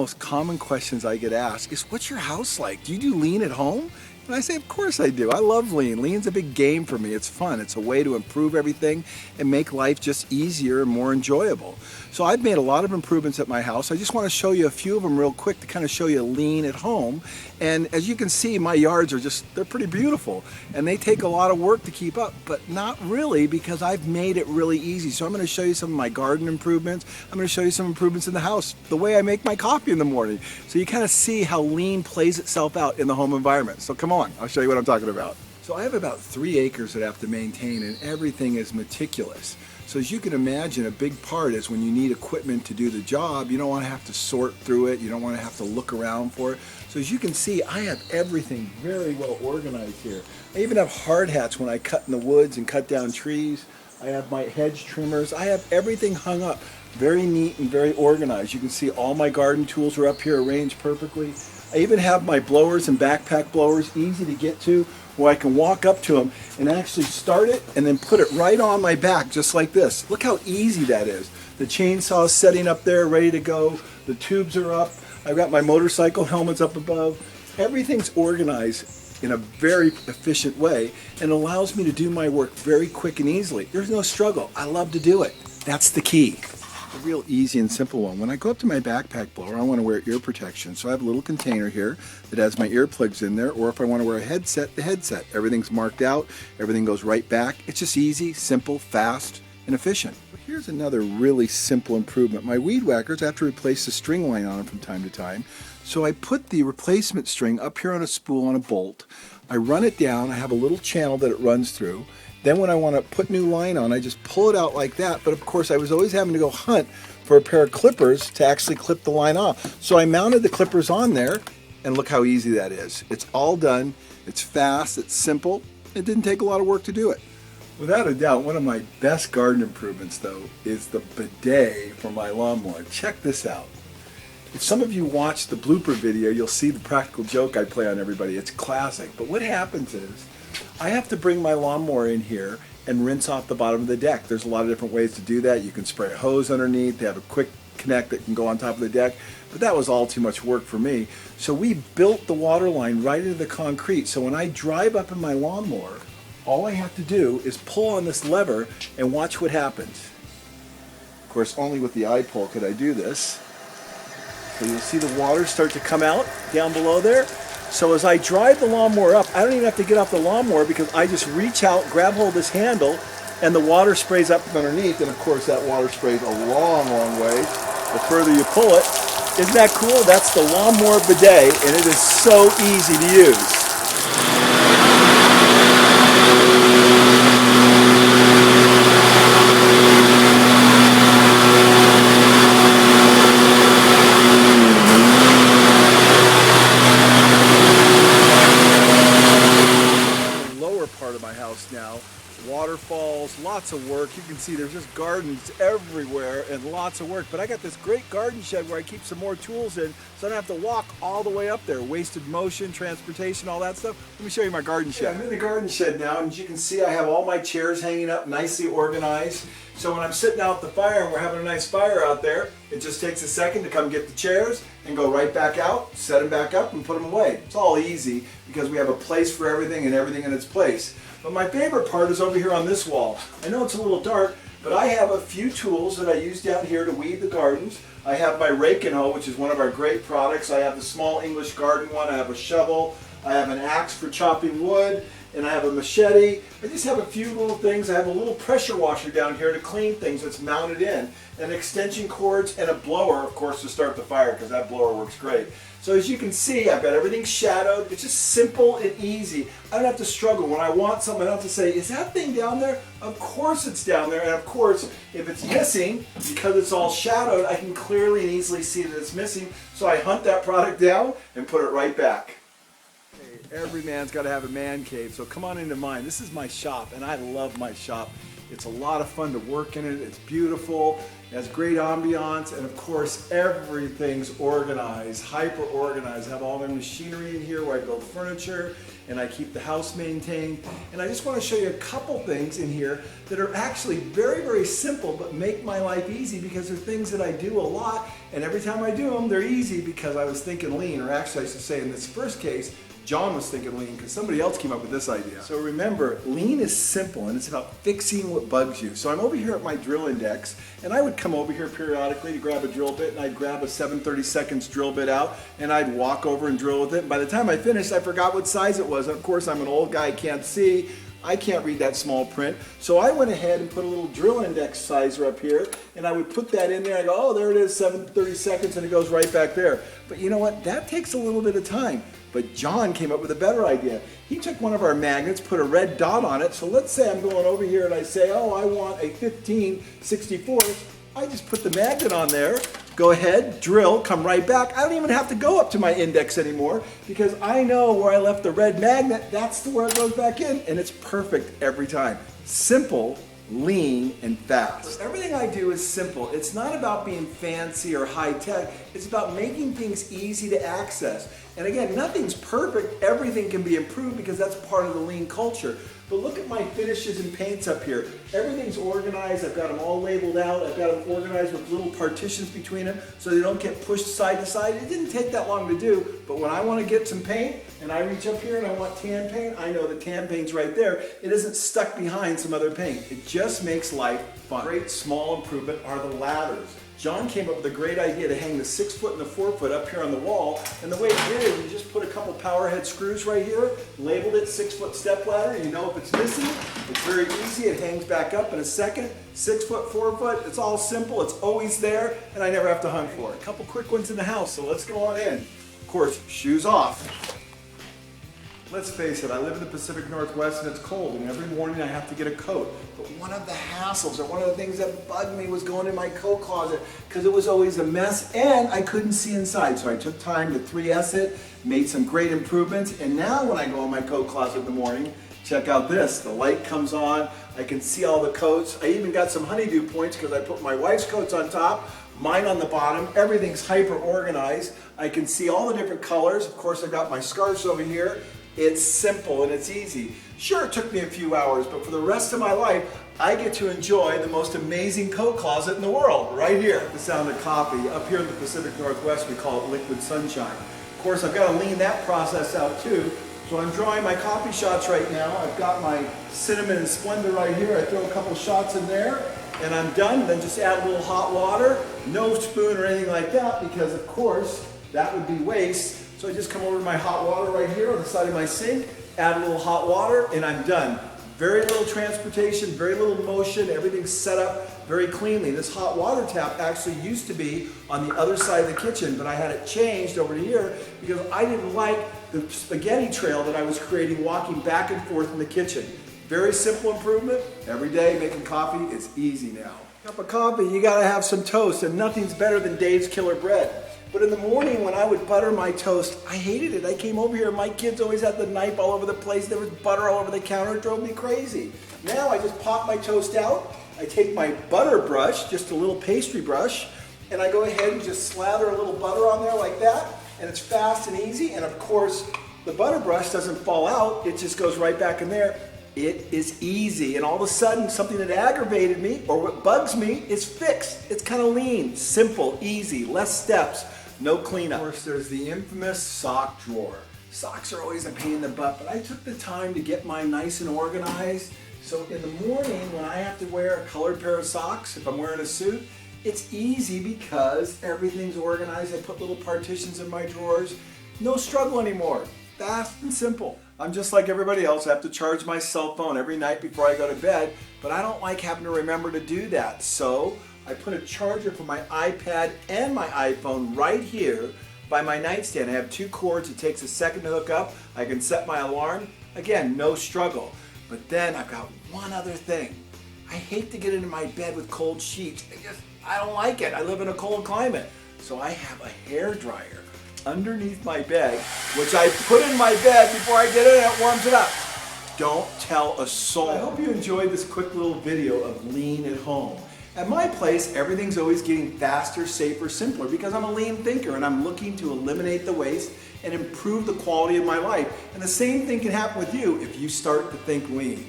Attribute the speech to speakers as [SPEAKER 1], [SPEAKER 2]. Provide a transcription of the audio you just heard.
[SPEAKER 1] most common questions I get asked is, what's your house like? Do you do lean at home? And I say, of course I do. I love lean. Lean's a big game for me. It's fun. It's a way to improve everything and make life just easier and more enjoyable. So I've made a lot of improvements at my house. I just want to show you a few of them real quick to kind of show you lean at home. And as you can see, my yards are they're pretty beautiful. And they take a lot of work to keep up, but not really, because I've made it really easy. So I'm going to show you some of my garden improvements. I'm going to show you some improvements in the house, the way I make my coffee in the morning. So you kind of see how lean plays itself out in the home environment. So come on, I'll show you what I'm talking about. So I have about 3 acres that I have to maintain, and everything is meticulous. So as you can imagine, a big part is when you need equipment to do the job, you don't want to have to sort through it. You don't want to have to look around for it. So as you can see, I have everything very well organized here. I even have hard hats when I cut in the woods and cut down trees. I have my hedge trimmers. I have everything hung up very neat and very organized. You can see all my garden tools are up here arranged perfectly. I even have my blowers and backpack blowers easy to get to, where I can walk up to them and actually start it and then put it right on my back just like this. Look how easy that is. The chainsaw is setting up there, ready to go. The tubes are up. I've got my motorcycle helmets up above. Everything's organized in a very efficient way and allows me to do my work very quick and easily. There's no struggle. I love to do it. That's the key. A real easy and simple one. When I go up to my backpack blower, I want to wear ear protection. So I have a little container here that has my earplugs in there, or if I want to wear a headset, the headset. Everything's marked out, everything goes right back. It's just easy, simple, fast, and efficient. But here's another really simple improvement. My weed whackers, I have to replace the string line on them from time to time. So I put the replacement string up here on a spool on a bolt. I run it down, I have a little channel that it runs through. Then when I want to put new line on, I just pull it out like that. But of course, I was always having to go hunt for a pair of clippers to actually clip the line off. So I mounted the clippers on there, and look how easy that is. It's all done. It's fast. It's simple. It didn't take a lot of work to do it. Without a doubt, one of my best garden improvements, though, is the bidet for my lawnmower. Check this out. If some of you watch the blooper video, you'll see the practical joke I play on everybody. It's classic. But what happens is, I have to bring my lawnmower in here and rinse off the bottom of the deck. There's a lot of different ways to do that. You can spray a hose underneath. They have a quick connect that can go on top of the deck. But that was all too much work for me. So we built the water line right into the concrete. So when I drive up in my lawnmower, all I have to do is pull on this lever and watch what happens. Of course, only with the eye pole could I do this. So you'll see the water start to come out down below there. So as I drive the lawnmower up, I don't even have to get off the lawnmower because I just reach out, grab hold of this handle, and the water sprays up from underneath. And of course that water sprays a long, long way. The further you pull it. Isn't that cool? That's the lawnmower bidet, and it is so easy to use. Now, waterfalls, lots of work. You can see there's just gardens everywhere and lots of work. But I got this great garden shed where I keep some more tools in, so I don't have to walk all the way up there. Wasted motion, transportation, all that stuff. Let me show you my garden shed. I'm in the garden shed now, and as you can see, I have all my chairs hanging up, nicely organized. So when I'm sitting out at the fire and we're having a nice fire out there, it just takes a second to come get the chairs and go right back out, set them back up, and put them away. It's all easy because we have a place for everything and everything in its place. But my favorite part is over here on this wall. I know it's a little dark, but I have a few tools that I use down here to weed the gardens. I have my rake and hoe, which is one of our great products. I have the small English garden one. I have a shovel. I have an axe for chopping wood. And I have a machete. I just have a few little things. I have a little pressure washer down here to clean things that's mounted in. And extension cords and a blower, of course, to start the fire, because that blower works great. So as you can see, I've got everything shadowed. It's just simple and easy. I don't have to struggle. When I want something, I don't have to say, is that thing down there? Of course it's down there. And of course, if it's missing, because it's all shadowed, I can clearly and easily see that it's missing. So I hunt that product down and put it right back. Every man's got to have a man cave, so come on into mine. This is my shop, and I love my shop. It's a lot of fun to work in it. It's beautiful. It has great ambiance, and of course, everything's organized, hyper organized. I have all my machinery in here where I build furniture, and I keep the house maintained. And I just want to show you a couple things in here that are actually very, very simple, but make my life easy because they're things that I do a lot, And every time I do them, they're easy because I was thinking lean, or actually I should say in this first case, John was thinking lean because somebody else came up with this idea. So remember, lean is simple and it's about fixing what bugs you. So I'm over here at my drill index, and I would come over here periodically to grab a drill bit, and I'd grab a 7/32 drill bit out, and I'd walk over and drill with it. And by the time I finished, I forgot what size it was. And of course, I'm an old guy, can't see. I can't read that small print. So I went ahead and put a little drill index sizer up here, and I would put that in there. I go, oh, there it is, 7/32, and it goes right back there. But you know what? That takes a little bit of time. But John came up with a better idea. He took one of our magnets, put a red dot on it. So let's say I'm going over here and I say, oh, I want a 15/64. I just put the magnet on there, go ahead, drill, come right back. I don't even have to go up to my index anymore because I know where I left the red magnet. That's where it goes back in, and it's perfect every time. Simple, lean, and fast. Everything I do is simple. It's not about being fancy or high tech. It's about making things easy to access. And again, nothing's perfect. Everything can be improved because that's part of the lean culture. But look at my finishes and paints up here. Everything's organized. I've got them all labeled out. I've got them organized with little partitions between them so they don't get pushed side to side. It didn't take that long to do, but when I want to get some paint and I reach up here and I want tan paint, I know the tan paint's right there. It isn't stuck behind some other paint. It just makes life fun. Great small improvement are the ladders. John came up with a great idea to hang the 6-foot and the 4-foot up here on the wall, and the way he did it, he just put a couple power head screws right here, labeled it 6-foot step ladder. You know if it's missing, it's very easy. It hangs back up in a second. 6-foot, 4-foot, it's all simple. It's always there, and I never have to hunt for it. A couple quick ones in the house, so let's go on in. Of course, shoes off. Let's face it, I live in the Pacific Northwest and it's cold, and every morning I have to get a coat. But one of the hassles, or one of the things that bugged me, was going in my coat closet because it was always a mess and I couldn't see inside. So I took time to 3S it, made some great improvements, and now when I go in my coat closet in the morning, check out this. The light comes on, I can see all the coats. I even got some honeydew points because I put my wife's coats on top, mine on the bottom. Everything's hyper organized. I can see all the different colors. Of course, I've got my scarves over here. It's simple and it's easy. Sure, it took me a few hours, but for the rest of my life, I get to enjoy the most amazing coat closet in the world, right here. The sound of coffee. Up here in the Pacific Northwest, we call it liquid sunshine. Of course, I've got to lean that process out too. So I'm drawing my coffee shots right now. I've got my cinnamon and Splenda right here. I throw a couple shots in there, and I'm done. Then just add a little hot water. No spoon or anything like that, because of course, that would be waste. So I just come over to my hot water right here on the side of my sink, add a little hot water, and I'm done. Very little transportation, very little motion, everything's set up very cleanly. This hot water tap actually used to be on the other side of the kitchen, but I had it changed over to here because I didn't like the spaghetti trail that I was creating walking back and forth in the kitchen. Very simple improvement. Every day making coffee is easy now. Cup of coffee, you gotta have some toast, and nothing's better than Dave's Killer Bread. But in the morning when I would butter my toast, I hated it. I came over here, my kids always had the knife all over the place. There was butter all over the counter. It drove me crazy. Now I just pop my toast out. I take my butter brush, just a little pastry brush, and I go ahead and just slather a little butter on there like that. And it's fast and easy. And of course, the butter brush doesn't fall out. It just goes right back in there. It is easy, and all of a sudden something that aggravated me or what bugs me is fixed. It's kind of lean, simple, easy, less steps, no cleanup. Of course, there's the infamous sock drawer. Socks are always a pain in the butt, but I took the time to get mine nice and organized. So in the morning when I have to wear a colored pair of socks, if I'm wearing a suit, it's easy because everything's organized. I put little partitions in my drawers. No struggle anymore. Fast and simple. I'm just like everybody else. I have to charge my cell phone every night before I go to bed, but I don't like having to remember to do that. So I put a charger for my iPad and my iPhone right here by my nightstand. I have 2 cords. It takes a second to hook up. I can set my alarm. Again, no struggle. But then I've got one other thing. I hate to get into my bed with cold sheets. I don't like it. I live in a cold climate. So I have a hair dryer underneath my bed, which I put in my bed before I get in and it warms it up. Don't tell a soul. I hope you enjoyed this quick little video of lean at home. At my place, everything's always getting faster, safer, simpler because I'm a lean thinker and I'm looking to eliminate the waste and improve the quality of my life. And the same thing can happen with you if you start to think lean.